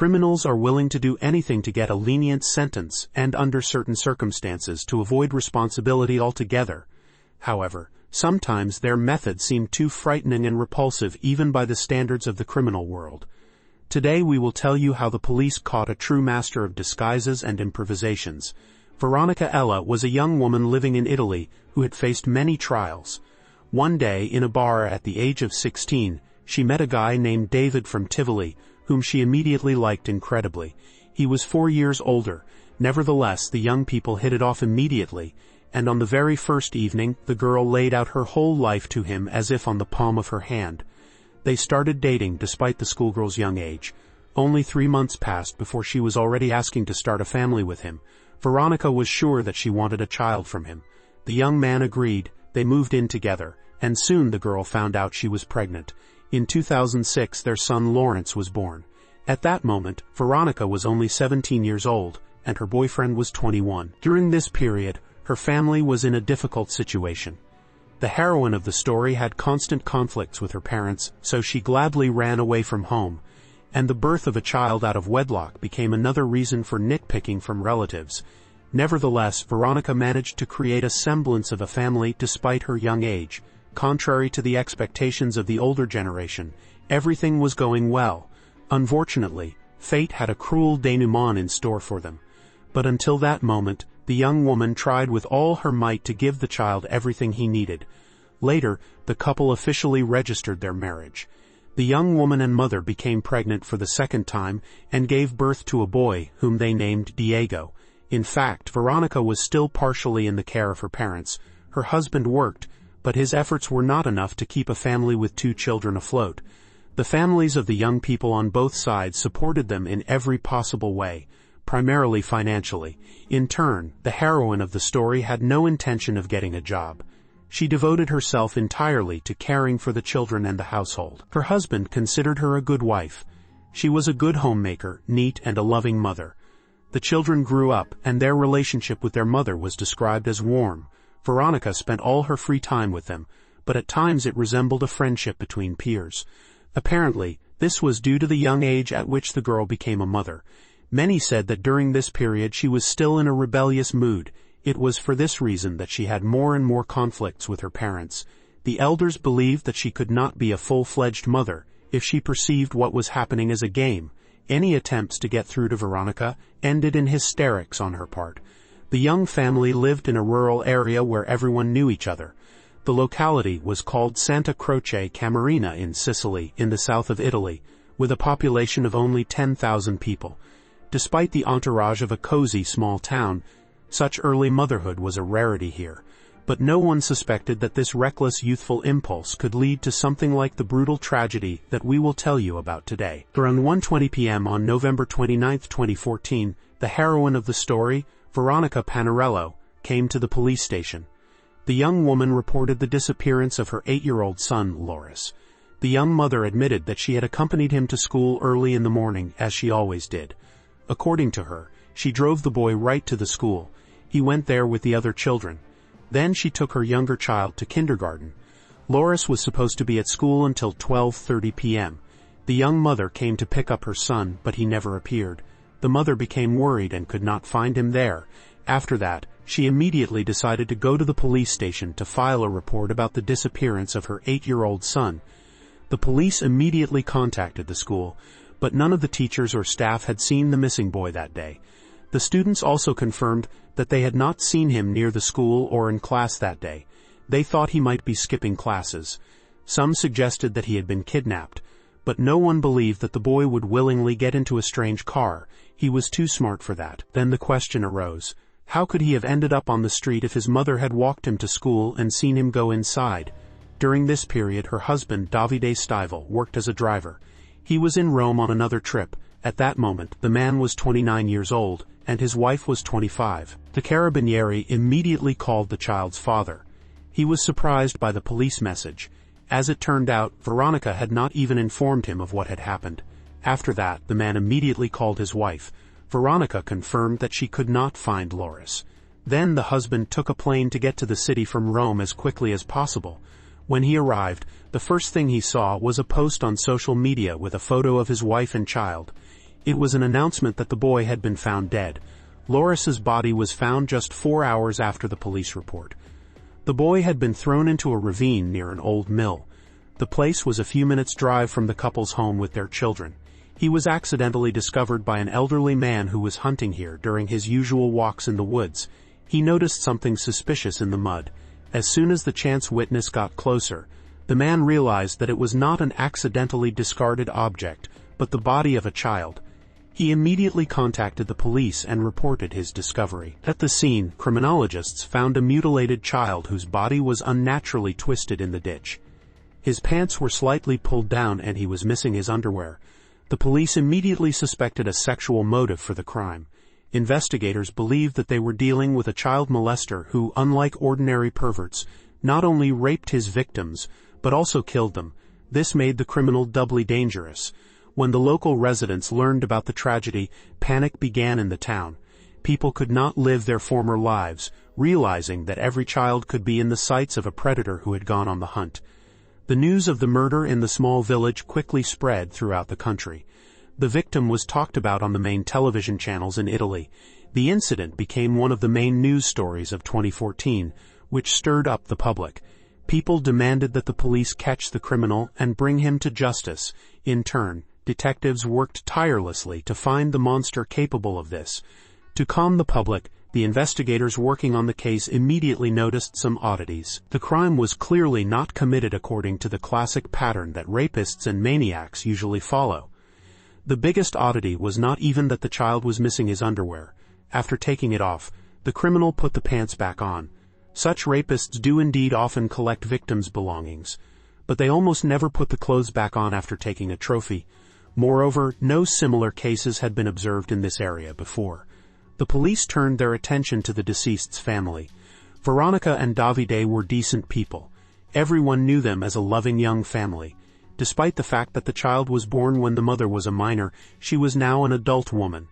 Criminals are willing to do anything to get a lenient sentence and under certain circumstances to avoid responsibility altogether. However, sometimes their methods seem too frightening and repulsive even by the standards of the criminal world. Today we will tell you how the police caught a true master of disguises and improvisations. Veronica Panarello was a young woman living in Italy who had faced many trials. One day, in a bar at the age of 16, she met a guy named David from Tivoli, whom she immediately liked incredibly. He was 4 years older. Nevertheless, the young people hit it off immediately, and on the very first evening, the girl laid out her whole life to him as if on the palm of her hand. They started dating despite the schoolgirl's young age. Only 3 months passed before she was already asking to start a family with him. Veronica was sure that she wanted a child from him. The young man agreed, they moved in together, and soon the girl found out she was pregnant. In 2006, their son Lawrence was born. At that moment, Veronica was only 17 years old, and her boyfriend was 21. During this period, her family was in a difficult situation. The heroine of the story had constant conflicts with her parents, so she gladly ran away from home, and the birth of a child out of wedlock became another reason for nitpicking from relatives. Nevertheless, Veronica managed to create a semblance of a family despite her young age. Contrary to the expectations of the older generation, everything was going well. Unfortunately, fate had a cruel denouement in store for them. But until that moment, the young woman tried with all her might to give the child everything he needed. Later, the couple officially registered their marriage. The young woman and mother became pregnant for the second time and gave birth to a boy whom they named Diego. In fact, Veronica was still partially in the care of her parents. Her husband worked, but his efforts were not enough to keep a family with 2 children afloat. The families of the young people on both sides supported them in every possible way, primarily financially. In turn, the heroine of the story had no intention of getting a job. She devoted herself entirely to caring for the children and the household. Her husband considered her a good wife. She was a good homemaker, neat, and a loving mother. The children grew up, and their relationship with their mother was described as warm. Veronica spent all her free time with them, but at times it resembled a friendship between peers. Apparently, this was due to the young age at which the girl became a mother. Many said that during this period she was still in a rebellious mood. It was for this reason that she had more and more conflicts with her parents. The elders believed that she could not be a full-fledged mother if she perceived what was happening as a game. Any attempts to get through to Veronica ended in hysterics on her part. The young family lived in a rural area where everyone knew each other. The locality was called Santa Croce Camarina in Sicily, in the south of Italy, with a population of only 10,000 people. Despite the entourage of a cozy small town, such early motherhood was a rarity here. But no one suspected that this reckless youthful impulse could lead to something like the brutal tragedy that we will tell you about today. Around 1:20 p.m. on November 29, 2014, the heroine of the story, Veronica Panarello, came to the police station. The young woman reported the disappearance of her 8-year-old son, Loris. The young mother admitted that she had accompanied him to school early in the morning, as she always did. According to her, she drove the boy right to the school. He went there with the other children. Then she took her younger child to kindergarten. Loris was supposed to be at school until 12:30 p.m. The young mother came to pick up her son, but he never appeared. The mother became worried and could not find him there. After that, she immediately decided to go to the police station to file a report about the disappearance of her 8-year-old son. The police immediately contacted the school, but none of the teachers or staff had seen the missing boy that day. The students also confirmed that they had not seen him near the school or in class that day. They thought he might be skipping classes. Some suggested that he had been kidnapped, but no one believed that the boy would willingly get into a strange car. He was too smart for that. Then the question arose: how could he have ended up on the street if his mother had walked him to school and seen him go inside? During this period, her husband, Davide Stival, worked as a driver. He was in Rome on another trip. At that moment, the man was 29 years old, and his wife was 25. The carabinieri immediately called the child's father. He was surprised by the police message. As it turned out, Veronica had not even informed him of what had happened. After that, the man immediately called his wife. Veronica confirmed that she could not find Loris. Then the husband took a plane to get to the city from Rome as quickly as possible. When he arrived, the first thing he saw was a post on social media with a photo of his wife and child. It was an announcement that the boy had been found dead. Loris's body was found just 4 hours after the police report. The boy had been thrown into a ravine near an old mill. The place was a few minutes' drive from the couple's home with their children. He was accidentally discovered by an elderly man who was hunting here during his usual walks in the woods. He noticed something suspicious in the mud. As soon as the chance witness got closer, the man realized that it was not an accidentally discarded object, but the body of a child. He immediately contacted the police and reported his discovery. At the scene, criminologists found a mutilated child whose body was unnaturally twisted in the ditch. His pants were slightly pulled down and he was missing his underwear. The police immediately suspected a sexual motive for the crime. Investigators believed that they were dealing with a child molester who, unlike ordinary perverts, not only raped his victims, but also killed them. This made the criminal doubly dangerous. When the local residents learned about the tragedy, panic began in the town. People could not live their former lives, realizing that every child could be in the sights of a predator who had gone on the hunt. The news of the murder in the small village quickly spread throughout the country. The victim was talked about on the main television channels in Italy. The incident became one of the main news stories of 2014, which stirred up the public. People demanded that the police catch the criminal and bring him to justice. In turn, detectives worked tirelessly to find the monster capable of this. To calm the public, the investigators working on the case immediately noticed some oddities. The crime was clearly not committed according to the classic pattern that rapists and maniacs usually follow. The biggest oddity was not even that the child was missing his underwear. After taking it off, the criminal put the pants back on. Such rapists do indeed often collect victims' belongings, but they almost never put the clothes back on after taking a trophy. Moreover, no similar cases had been observed in this area before. The police turned their attention to the deceased's family. Veronica and Davide were decent people. Everyone knew them as a loving young family. Despite the fact that the child was born when the mother was a minor, she was now an adult woman,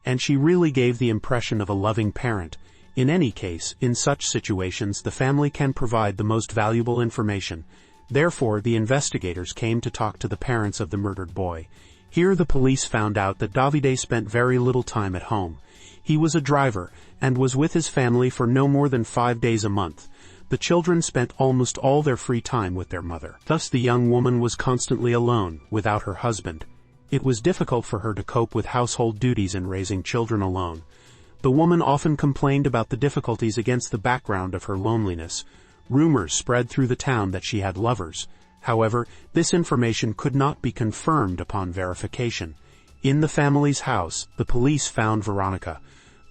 and she really gave the impression of a loving parent. In any case, in such situations, the family can provide the most valuable information. Therefore, the investigators came to talk to the parents of the murdered boy. Here the police found out that Davide spent very little time at home. He was a driver, and was with his family for no more than 5 days a month. The children spent almost all their free time with their mother. Thus the young woman was constantly alone, without her husband. It was difficult for her to cope with household duties and raising children alone. The woman often complained about the difficulties against the background of her loneliness. Rumors spread through the town that she had lovers. However, this information could not be confirmed upon verification. In the family's house, the police found Veronica.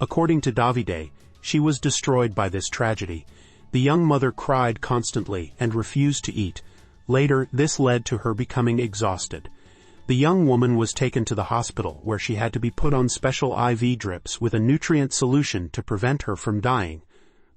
According to Davide, she was destroyed by this tragedy. The young mother cried constantly and refused to eat. Later, this led to her becoming exhausted. The young woman was taken to the hospital, where she had to be put on special IV drips with a nutrient solution to prevent her from dying.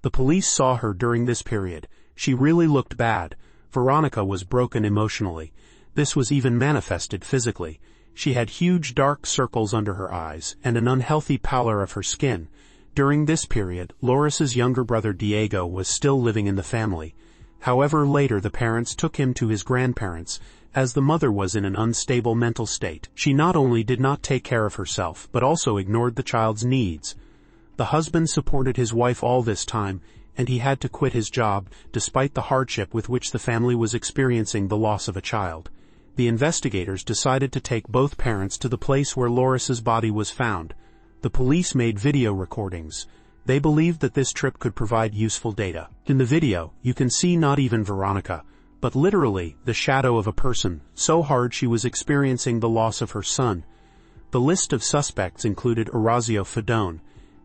The police saw her during this period. She really looked bad. Veronica was broken emotionally. This was even manifested physically. She had huge dark circles under her eyes and an unhealthy pallor of her skin. During this period, Loris's younger brother Diego was still living in the family. However, later the parents took him to his grandparents, as the mother was in an unstable mental state. She not only did not take care of herself, but also ignored the child's needs. The husband supported his wife all this time, and he had to quit his job, despite the hardship with which the family was experiencing the loss of a child. The investigators decided to take both parents to the place where Loris's body was found. The police made video recordings. They believed that this trip could provide useful data. In the video, you can see not even Veronica, but literally the shadow of a person, so hard she was experiencing the loss of her son. The list of suspects included Orazio Fedone.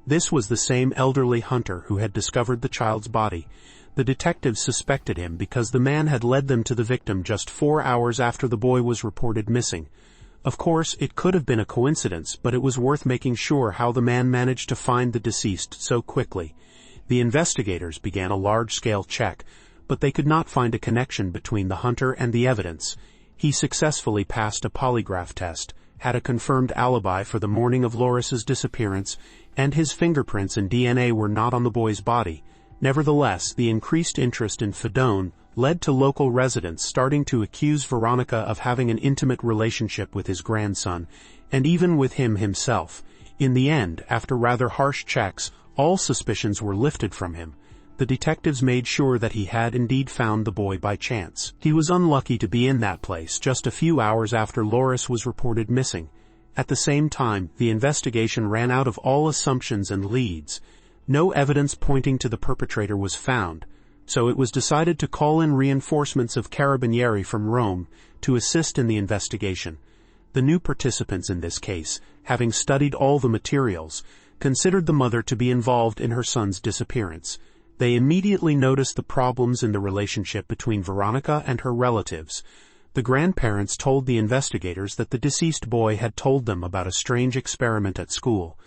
This was the same elderly hunter who had discovered the child's body. The detectives suspected him because the man had led them to the victim just 4 hours after the boy was reported missing. Of course, it could have been a coincidence, but it was worth making sure how the man managed to find the deceased so quickly. The investigators began a large-scale check, but they could not find a connection between the hunter and the evidence. He successfully passed a polygraph test, had a confirmed alibi for the morning of Loris's disappearance, and his fingerprints and DNA were not on the boy's body. Nevertheless, the increased interest in Fedone led to local residents starting to accuse Veronica of having an intimate relationship with his grandson, and even with him himself. In the end, after rather harsh checks, all suspicions were lifted from him. The detectives made sure that he had indeed found the boy by chance. He was unlucky to be in that place just a few hours after Loris was reported missing. At the same time, the investigation ran out of all assumptions and leads. No evidence pointing to the perpetrator was found, so it was decided to call in reinforcements of carabinieri from Rome to assist in the investigation. The new participants in this case, having studied all the materials, considered the mother to be involved in her son's disappearance. They immediately noticed the problems in the relationship between Veronica and her relatives. The grandparents told the investigators that the deceased boy had told them about a strange experiment at school.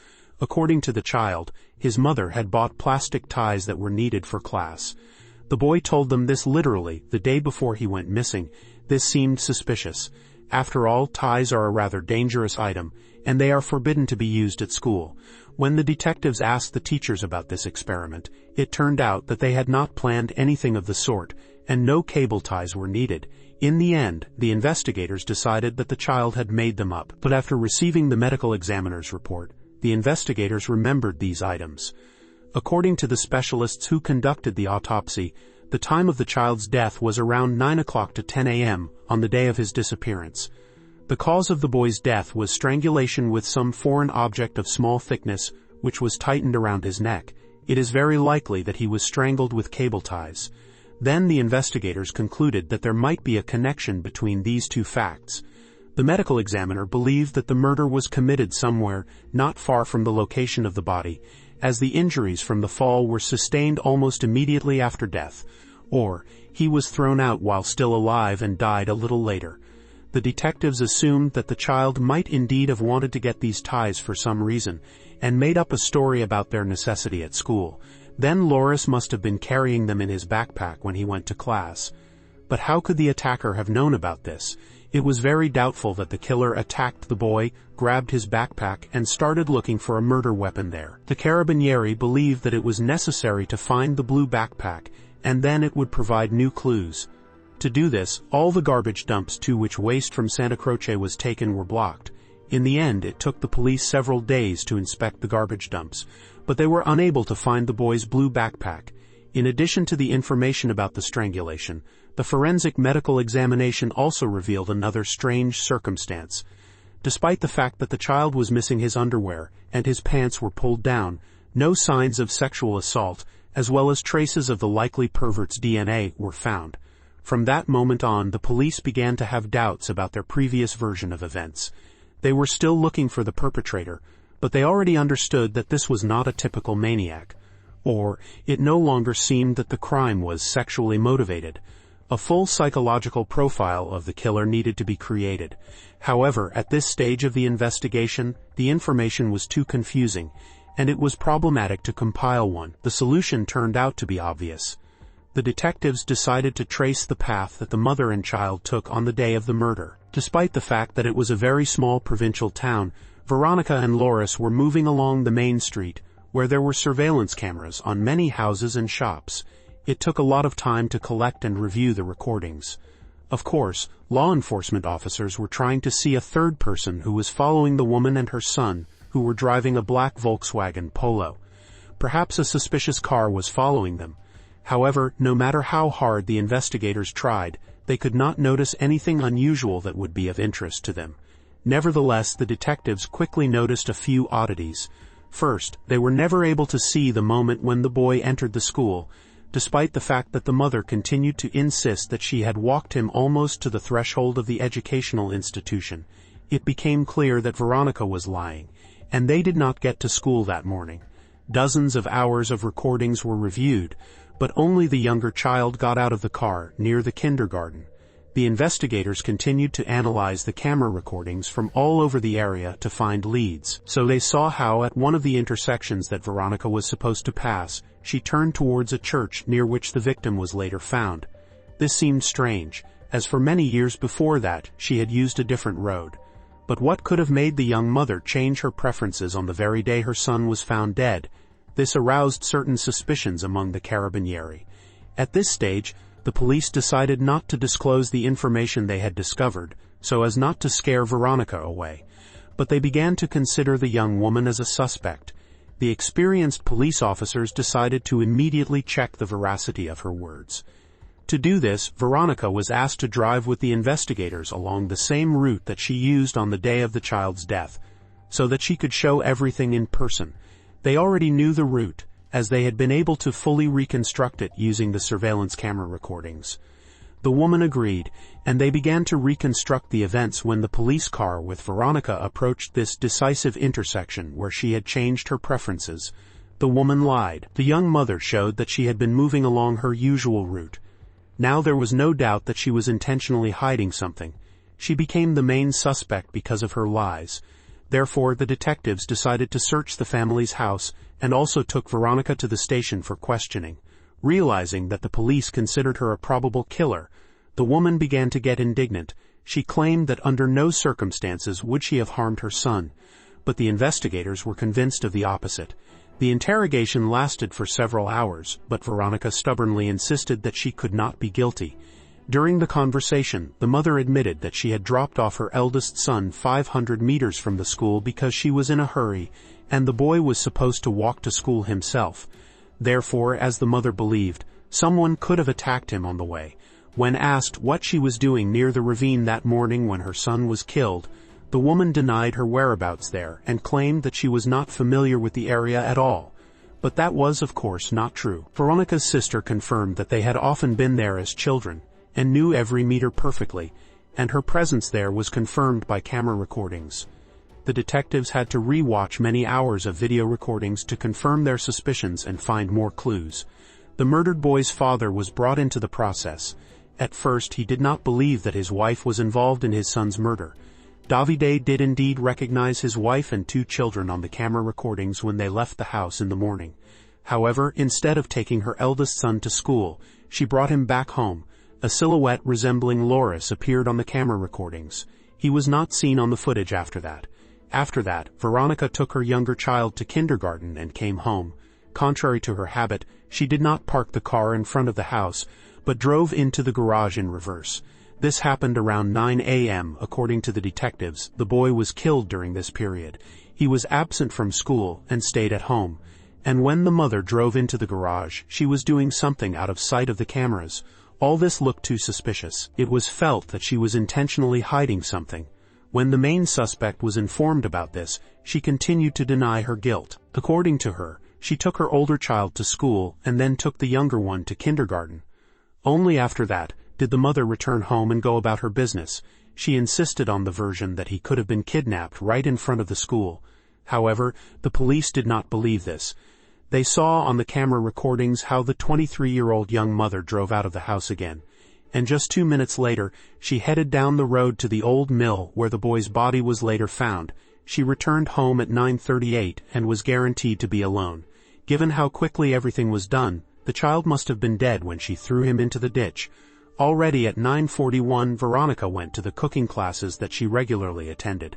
According to the child, his mother had bought plastic ties that were needed for class. The boy told them this literally the day before he went missing. This seemed suspicious. After all, ties are a rather dangerous item, and they are forbidden to be used at school. When the detectives asked the teachers about this experiment, it turned out that they had not planned anything of the sort, and no cable ties were needed. In the end, the investigators decided that the child had made them up, but after receiving the medical examiner's report, the investigators remembered these items. According to the specialists who conducted the autopsy, the time of the child's death was around 9 o'clock to 10 a.m. on the day of his disappearance. The cause of the boy's death was strangulation with some foreign object of small thickness, which was tightened around his neck. It is very likely that he was strangled with cable ties. Then the investigators concluded that there might be a connection between these two facts. The medical examiner believed that the murder was committed somewhere not far from the location of the body, as the injuries from the fall were sustained almost immediately after death, or he was thrown out while still alive and died a little later. The detectives assumed that the child might indeed have wanted to get these ties for some reason, and made up a story about their necessity at school. Then Loris must have been carrying them in his backpack when he went to class. But how could the attacker have known about this? It was very doubtful that the killer attacked the boy, grabbed his backpack, and started looking for a murder weapon there. The carabinieri believed that it was necessary to find the blue backpack, and then it would provide new clues. To do this, all the garbage dumps to which waste from Santa Croce was taken were blocked. In the end, it took the police several days to inspect the garbage dumps, but they were unable to find the boy's blue backpack. In addition to the information about the strangulation, the forensic medical examination also revealed another strange circumstance. Despite the fact that the child was missing his underwear and his pants were pulled down, no signs of sexual assault, as well as traces of the likely pervert's DNA, were found. From that moment on, the police began to have doubts about their previous version of events. They were still looking for the perpetrator, but they already understood that this was not a typical maniac. Or, it no longer seemed that the crime was sexually motivated. A full psychological profile of the killer needed to be created. However, at this stage of the investigation, the information was too confusing, and it was problematic to compile one. The solution turned out to be obvious. The detectives decided to trace the path that the mother and child took on the day of the murder. Despite the fact that it was a very small provincial town, Veronica and Loris were moving along the main street, where there were surveillance cameras on many houses and shops. It took a lot of time to collect and review the recordings. Of course, law enforcement officers were trying to see a third person who was following the woman and her son, who were driving a black Volkswagen Polo. Perhaps a suspicious car was following them. However, no matter how hard the investigators tried, they could not notice anything unusual that would be of interest to them. Nevertheless, the detectives quickly noticed a few oddities. First, they were never able to see the moment when the boy entered the school, despite the fact that the mother continued to insist that she had walked him almost to the threshold of the educational institution. It became clear that Veronica was lying, and they did not get to school that morning. Dozens of hours of recordings were reviewed, but only the younger child got out of the car near the kindergarten. The investigators continued to analyze the camera recordings from all over the area to find leads. So they saw how at one of the intersections that Veronica was supposed to pass, she turned towards a church near which the victim was later found. This seemed strange, as for many years before that, she had used a different road. But what could have made the young mother change her preferences on the very day her son was found dead? This aroused certain suspicions among the carabinieri. At this stage, the police decided not to disclose the information they had discovered, so as not to scare Veronica away. but they began to consider the young woman as a suspect. The experienced police officers decided to immediately check the veracity of her words. To do this, Veronica was asked to drive with the investigators along the same route that she used on the day of the child's death, so that she could show everything in person. They already knew the route, as they had been able to fully reconstruct it using the surveillance camera recordings. The woman agreed, and they began to reconstruct the events when the police car with Veronica approached this decisive intersection where she had changed her preferences. The woman lied. The young mother showed that she had been moving along her usual route. Now there was no doubt that she was intentionally hiding something. She became the main suspect because of her lies. Therefore, the detectives decided to search the family's house and also took Veronica to the station for questioning. Realizing that the police considered her a probable killer, the woman began to get indignant. She claimed that under no circumstances would she have harmed her son, but the investigators were convinced of the opposite. The interrogation lasted for several hours, but Veronica stubbornly insisted that she could not be guilty. During the conversation, the mother admitted that she had dropped off her eldest son 500 meters from the school because she was in a hurry, and the boy was supposed to walk to school himself. Therefore, as the mother believed, someone could have attacked him on the way. When asked what she was doing near the ravine that morning when her son was killed, the woman denied her whereabouts there and claimed that she was not familiar with the area at all. But that was, of course, not true. Veronica's sister confirmed that they had often been there as children and knew every meter perfectly, and her presence there was confirmed by camera recordings. The detectives had to re-watch many hours of video recordings to confirm their suspicions and find more clues. The murdered boy's father was brought into the process. At first, he did not believe that his wife was involved in his son's murder. Davide did indeed recognize his wife and 2 children on the camera recordings when they left the house in the morning. However, instead of taking her eldest son to school, she brought him back home. A silhouette resembling Loris appeared on the camera recordings. He was not seen on the footage after that. After that, Veronica took her younger child to kindergarten and came home. Contrary to her habit, she did not park the car in front of the house, but drove into the garage in reverse. This happened around 9 a.m. According to the detectives, the boy was killed during this period. He was absent from school and stayed at home. And when the mother drove into the garage, she was doing something out of sight of the cameras. All this looked too suspicious. It was felt that she was intentionally hiding something. When the main suspect was informed about this, she continued to deny her guilt. According to her, she took her older child to school and then took the younger one to kindergarten. Only after that did the mother return home and go about her business. She insisted on the version that he could have been kidnapped right in front of the school. However, the police did not believe this. They saw on the camera recordings how the 23-year-old young mother drove out of the house again, and just 2 minutes later, she headed down the road to the old mill where the boy's body was later found. She returned home at 9:38 and was guaranteed to be alone. Given how quickly everything was done, the child must have been dead when she threw him into the ditch. Already at 9:41, Veronica went to the cooking classes that she regularly attended.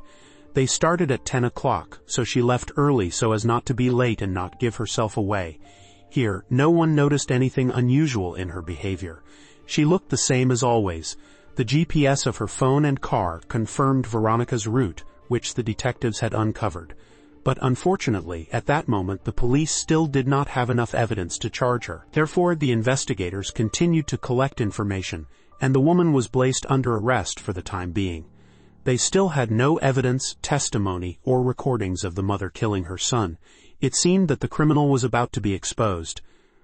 They started at 10 o'clock, so she left early so as not to be late and not give herself away. Here, no one noticed anything unusual in her behavior. She looked the same as always. The GPS of her phone and car confirmed Veronica's route, which the detectives had uncovered. But unfortunately, at that moment, the police still did not have enough evidence to charge her. Therefore, the investigators continued to collect information, and the woman was placed under arrest for the time being. They still had no evidence, testimony, or recordings of the mother killing her son. It seemed that the criminal was about to be exposed.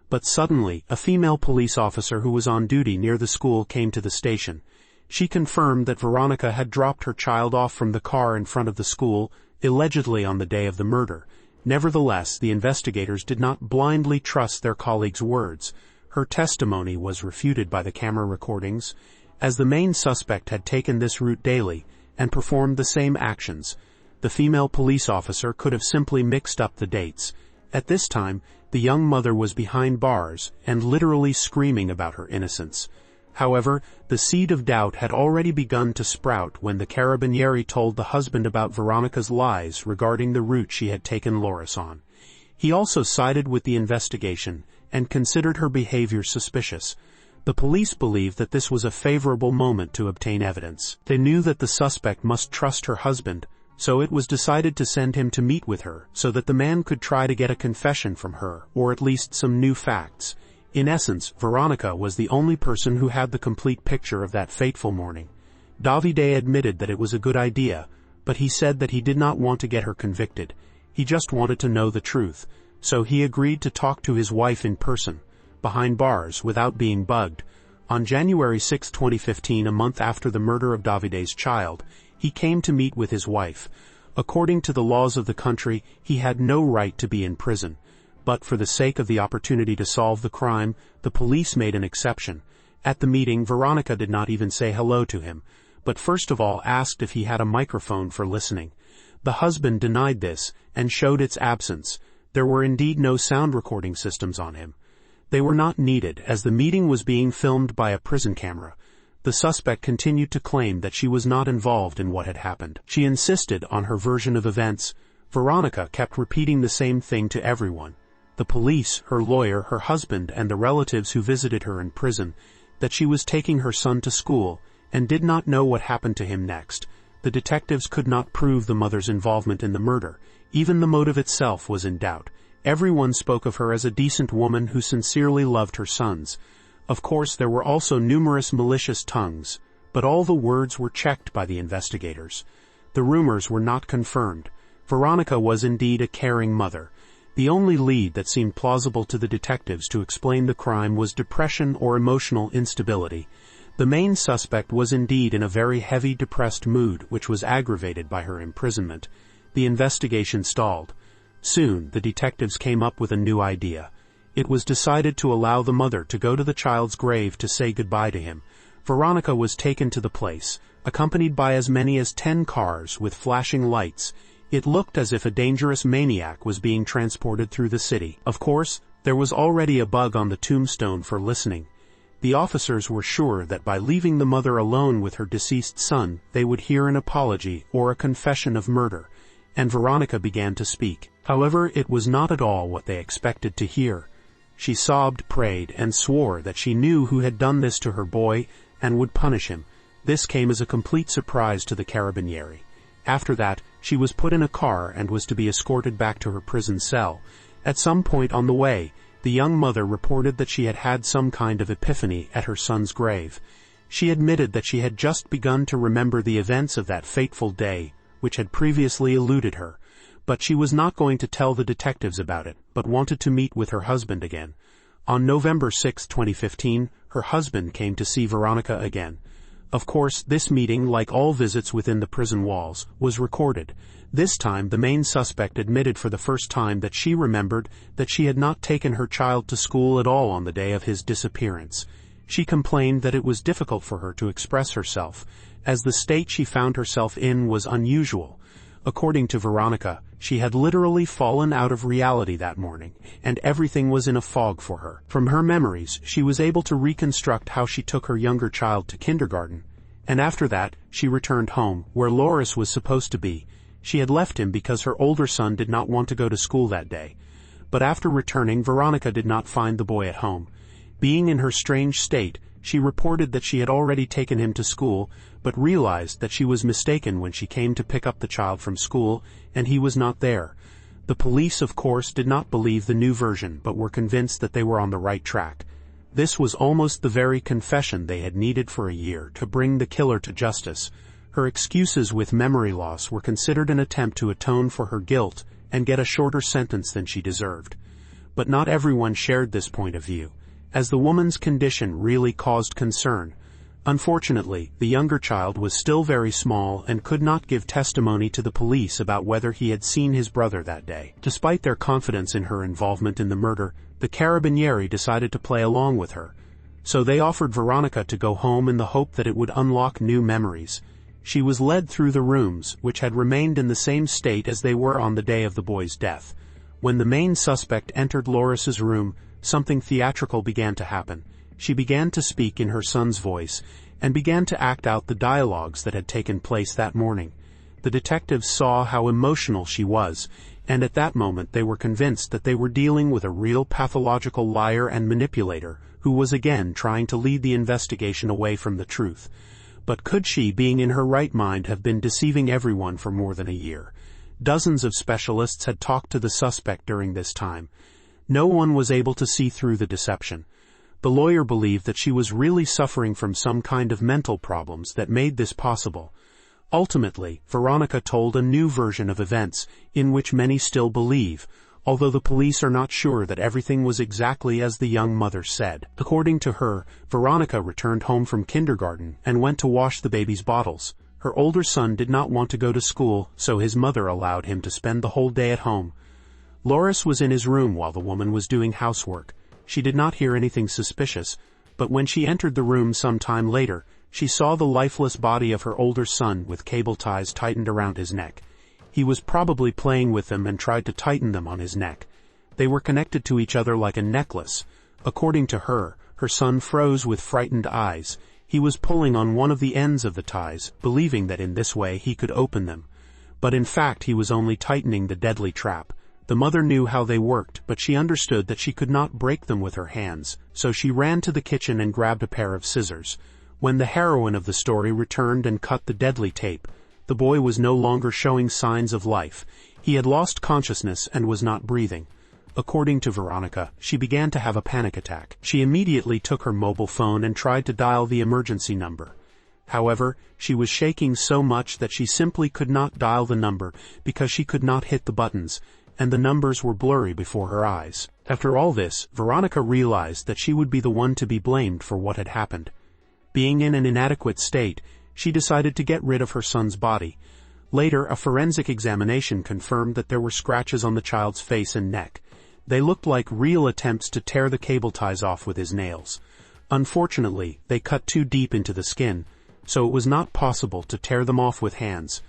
But suddenly, a female police officer who was on duty near the school came to the station. She confirmed that Veronica had dropped her child off from the car in front of the school, allegedly on the day of the murder. Nevertheless, the investigators did not blindly trust their colleague's words. Her testimony was refuted by the camera recordings. As the main suspect had taken this route daily and performed the same actions, the female police officer could have simply mixed up the dates. At this time, the young mother was behind bars and literally screaming about her innocence. However, the seed of doubt had already begun to sprout when the carabinieri told the husband about Veronica's lies regarding the route she had taken Loris on. He also sided with the investigation and considered her behavior suspicious. The police believed that this was a favorable moment to obtain evidence. They knew that the suspect must trust her husband, so it was decided to send him to meet with her so that the man could try to get a confession from her, or at least some new facts. In essence, Veronica was the only person who had the complete picture of that fateful morning. Davide admitted that it was a good idea, but he said that he did not want to get her convicted. He just wanted to know the truth, so he agreed to talk to his wife in person, behind bars, without being bugged. On January 6, 2015, a month after the murder of Davide's child, he came to meet with his wife. According to the laws of the country, he had no right to be in prison. But for the sake of the opportunity to solve the crime, the police made an exception. At the meeting, Veronica did not even say hello to him, but first of all asked if he had a microphone for listening. The husband denied this and showed its absence. There were indeed no sound recording systems on him. They were not needed, as the meeting was being filmed by a prison camera. The suspect continued to claim that she was not involved in what had happened. She insisted on her version of events. Veronica kept repeating the same thing to everyone, the police, her lawyer, her husband, and the relatives who visited her in prison, that she was taking her son to school and did not know what happened to him next. The detectives could not prove the mother's involvement in the murder. Even the motive itself was in doubt. Everyone spoke of her as a decent woman who sincerely loved her sons. Of course, there were also numerous malicious tongues, but all the words were checked by the investigators. The rumors were not confirmed. Veronica was indeed a caring mother. The only lead that seemed plausible to the detectives to explain the crime was depression or emotional instability. The main suspect was indeed in a very heavy, depressed mood, which was aggravated by her imprisonment. The investigation stalled. Soon, the detectives came up with a new idea. It was decided to allow the mother to go to the child's grave to say goodbye to him. Veronica was taken to the place, accompanied by as many as 10 cars with flashing lights. It looked as if a dangerous maniac was being transported through the city. Of course, there was already a bug on the tombstone for listening. The officers were sure that by leaving the mother alone with her deceased son, they would hear an apology or a confession of murder, and Veronica began to speak. However, it was not at all what they expected to hear. She sobbed, prayed, and swore that she knew who had done this to her boy and would punish him. This came as a complete surprise to the carabinieri. After that, she was put in a car and was to be escorted back to her prison cell. At some point on the way, the young mother reported that she had had some kind of epiphany at her son's grave. She admitted that she had just begun to remember the events of that fateful day, which had previously eluded her. But she was not going to tell the detectives about it, but wanted to meet with her husband again. On November 6, 2015, her husband came to see Veronica again. Of course, this meeting, like all visits within the prison walls, was recorded. This time, the main suspect admitted for the first time that she remembered that she had not taken her child to school at all on the day of his disappearance. She complained that it was difficult for her to express herself, as the state she found herself in was unusual. According to Veronica, she had literally fallen out of reality that morning, and everything was in a fog for her. From her memories, she was able to reconstruct how she took her younger child to kindergarten, and after that, she returned home, where Loris was supposed to be. She had left him because her older son did not want to go to school that day. But after returning, Veronica did not find the boy at home. Being in her strange state, she reported that she had already taken him to school, but realized that she was mistaken when she came to pick up the child from school, and he was not there. The police, of course, did not believe the new version, but were convinced that they were on the right track. This was almost the very confession they had needed for a year to bring the killer to justice. Her excuses with memory loss were considered an attempt to atone for her guilt and get a shorter sentence than she deserved. But not everyone shared this point of view, as the woman's condition really caused concern. Unfortunately, the younger child was still very small and could not give testimony to the police about whether he had seen his brother that day. Despite their confidence in her involvement in the murder, the carabinieri decided to play along with her. So they offered Veronica to go home in the hope that it would unlock new memories. She was led through the rooms, which had remained in the same state as they were on the day of the boy's death. When the main suspect entered Loris's room, something theatrical began to happen. She began to speak in her son's voice, and began to act out the dialogues that had taken place that morning. The detectives saw how emotional she was, and at that moment they were convinced that they were dealing with a real pathological liar and manipulator who was again trying to lead the investigation away from the truth. But could she, being in her right mind, have been deceiving everyone for more than a year? Dozens of specialists had talked to the suspect during this time. No one was able to see through the deception. The lawyer believed that she was really suffering from some kind of mental problems that made this possible. Ultimately, Veronica told a new version of events, in which many still believe, although the police are not sure that everything was exactly as the young mother said. According to her, Veronica returned home from kindergarten and went to wash the baby's bottles. Her older son did not want to go to school, so his mother allowed him to spend the whole day at home. Loris was in his room while the woman was doing housework. She did not hear anything suspicious, but when she entered the room some time later, she saw the lifeless body of her older son with cable ties tightened around his neck. He was probably playing with them and tried to tighten them on his neck. They were connected to each other like a necklace. According to her, her son froze with frightened eyes. He was pulling on one of the ends of the ties, believing that in this way he could open them. But in fact he was only tightening the deadly trap. The mother knew how they worked, but she understood that she could not break them with her hands, so she ran to the kitchen and grabbed a pair of scissors. When the heroine of the story returned and cut the deadly tape, the boy was no longer showing signs of life. He had lost consciousness and was not breathing. According to Veronica, she began to have a panic attack. She immediately took her mobile phone and tried to dial the emergency number. However, she was shaking so much that she simply could not dial the number because she could not hit the buttons, and the numbers were blurry before her eyes. After all this, Veronica realized that she would be the one to be blamed for what had happened. Being in an inadequate state, she decided to get rid of her son's body. Later, a forensic examination confirmed that there were scratches on the child's face and neck. They looked like real attempts to tear the cable ties off with his nails. Unfortunately, they cut too deep into the skin, so it was not possible to tear them off with hands.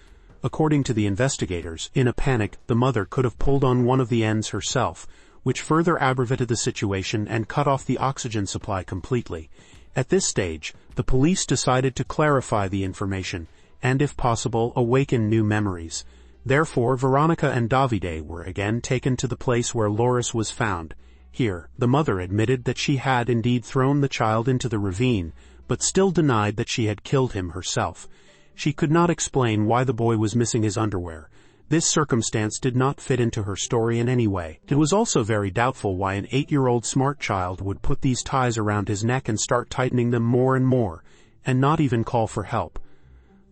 According to the investigators, in a panic, the mother could have pulled on one of the ends herself, which further aggravated the situation and cut off the oxygen supply completely. At this stage, the police decided to clarify the information and, if possible, awaken new memories. Therefore, Veronica and Davide were again taken to the place where Loris was found. Here, the mother admitted that she had indeed thrown the child into the ravine, but still denied that she had killed him herself. She could not explain why the boy was missing his underwear. This circumstance did not fit into her story in any way. It was also very doubtful why an 8-year-old smart child would put these ties around his neck and start tightening them more and more, and not even call for help.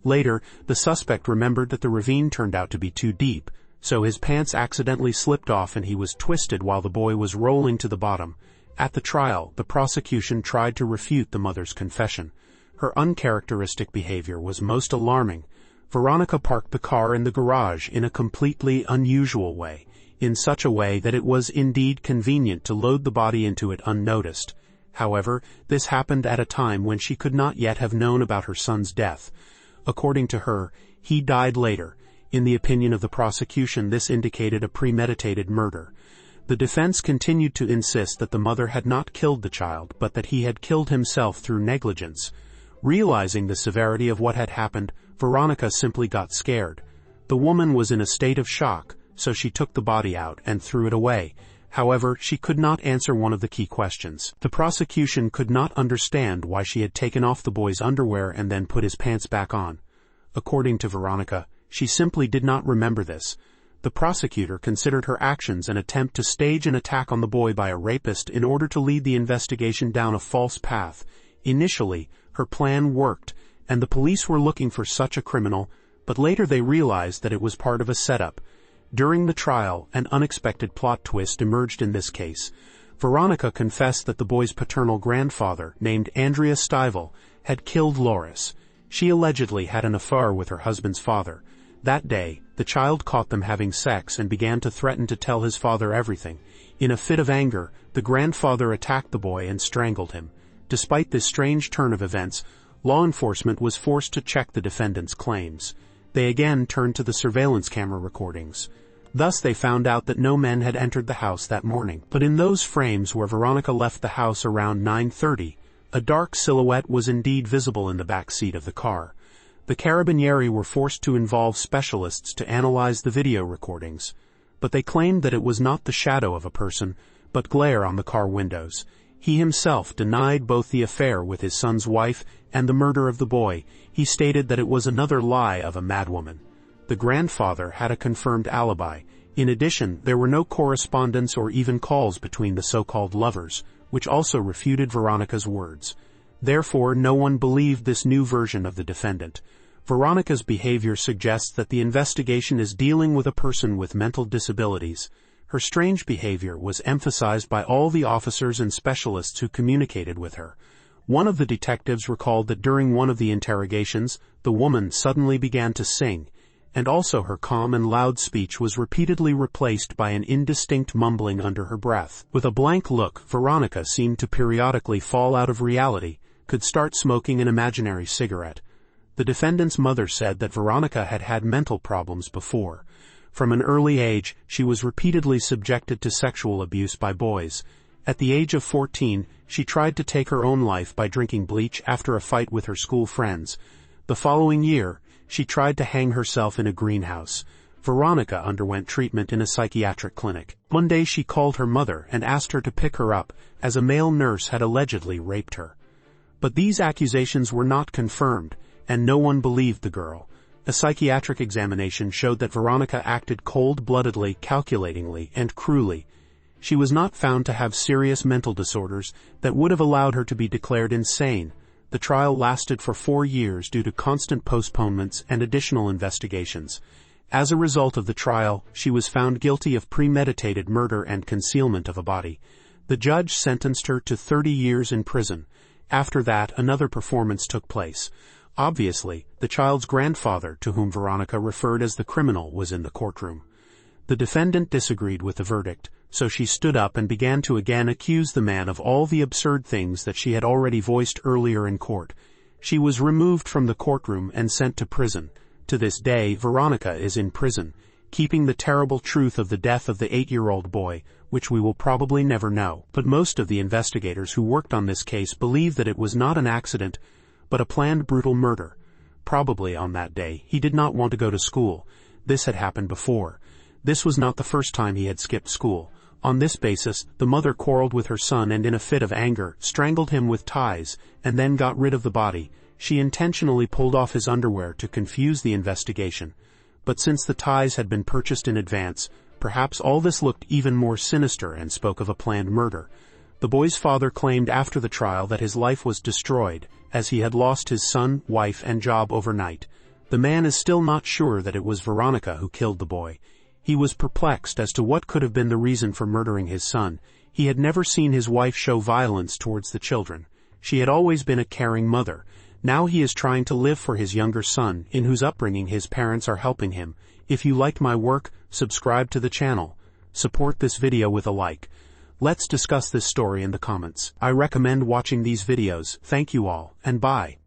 Later, the suspect remembered that the ravine turned out to be too deep, so his pants accidentally slipped off and he was twisted while the boy was rolling to the bottom. At the trial, the prosecution tried to refute the mother's confession. Her uncharacteristic behavior was most alarming. Veronica parked the car in the garage in a completely unusual way, in such a way that it was indeed convenient to load the body into it unnoticed. However, this happened at a time when she could not yet have known about her son's death. According to her, he died later. In the opinion of the prosecution, this indicated a premeditated murder. The defense continued to insist that the mother had not killed the child, but that he had killed himself through negligence. Realizing the severity of what had happened, Veronica simply got scared. The woman was in a state of shock, so she took the body out and threw it away. However, she could not answer one of the key questions. The prosecution could not understand why she had taken off the boy's underwear and then put his pants back on. According to Veronica, she simply did not remember this. The prosecutor considered her actions an attempt to stage an attack on the boy by a rapist in order to lead the investigation down a false path. Initially, her plan worked, and the police were looking for such a criminal, but later they realized that it was part of a setup. During the trial, an unexpected plot twist emerged in this case. Veronica confessed that the boy's paternal grandfather, named Andrea Stival, had killed Loris. She allegedly had an affair with her husband's father. That day, the child caught them having sex and began to threaten to tell his father everything. In a fit of anger, the grandfather attacked the boy and strangled him. Despite this strange turn of events, law enforcement was forced to check the defendant's claims. They again turned to the surveillance camera recordings. Thus they found out that no men had entered the house that morning. But in those frames where Veronica left the house around 9:30, a dark silhouette was indeed visible in the back seat of the car. The Carabinieri were forced to involve specialists to analyze the video recordings, but they claimed that it was not the shadow of a person, but glare on the car windows. He himself denied both the affair with his son's wife and the murder of the boy. He stated that it was another lie of a madwoman. The grandfather had a confirmed alibi. In addition, there were no correspondence or even calls between the so-called lovers, which also refuted Veronica's words. Therefore, no one believed this new version of the defendant. Veronica's behavior suggests that the investigation is dealing with a person with mental disabilities. Her strange behavior was emphasized by all the officers and specialists who communicated with her. One of the detectives recalled that during one of the interrogations, the woman suddenly began to sing, and also her calm and loud speech was repeatedly replaced by an indistinct mumbling under her breath. With a blank look, Veronica seemed to periodically fall out of reality, could start smoking an imaginary cigarette. The defendant's mother said that Veronica had had mental problems before. From an early age, she was repeatedly subjected to sexual abuse by boys. At the age of 14, she tried to take her own life by drinking bleach after a fight with her school friends. The following year, she tried to hang herself in a greenhouse. Veronica underwent treatment in a psychiatric clinic. One day she called her mother and asked her to pick her up, as a male nurse had allegedly raped her. But these accusations were not confirmed, and no one believed the girl. A psychiatric examination showed that Veronica acted cold-bloodedly, calculatingly, and cruelly. She was not found to have serious mental disorders that would have allowed her to be declared insane. The trial lasted for 4 years due to constant postponements and additional investigations. As a result of the trial, she was found guilty of premeditated murder and concealment of a body. The judge sentenced her to 30 years in prison. After that, another performance took place. Obviously, the child's grandfather, to whom Veronica referred as the criminal, was in the courtroom. The defendant disagreed with the verdict, so she stood up and began to again accuse the man of all the absurd things that she had already voiced earlier in court. She was removed from the courtroom and sent to prison. To this day, Veronica is in prison, keeping the terrible truth of the death of the 8-year-old boy, which we will probably never know. But most of the investigators who worked on this case believe that it was not an accident, but a planned brutal murder. Probably on that day, he did not want to go to school. This had happened before. This was not the first time he had skipped school. On this basis, the mother quarreled with her son and in a fit of anger, strangled him with ties, and then got rid of the body. She intentionally pulled off his underwear to confuse the investigation. But since the ties had been purchased in advance, perhaps all this looked even more sinister and spoke of a planned murder. The boy's father claimed after the trial that his life was destroyed, as he had lost his son, wife, and job overnight. The man is still not sure that it was Veronica who killed the boy. He was perplexed as to what could have been the reason for murdering his son. He had never seen his wife show violence towards the children. She had always been a caring mother. Now he is trying to live for his younger son, in whose upbringing his parents are helping him. If you liked my work, subscribe to the channel. Support this video with a like. Let's discuss this story in the comments. I recommend watching these videos. Thank you all, and bye.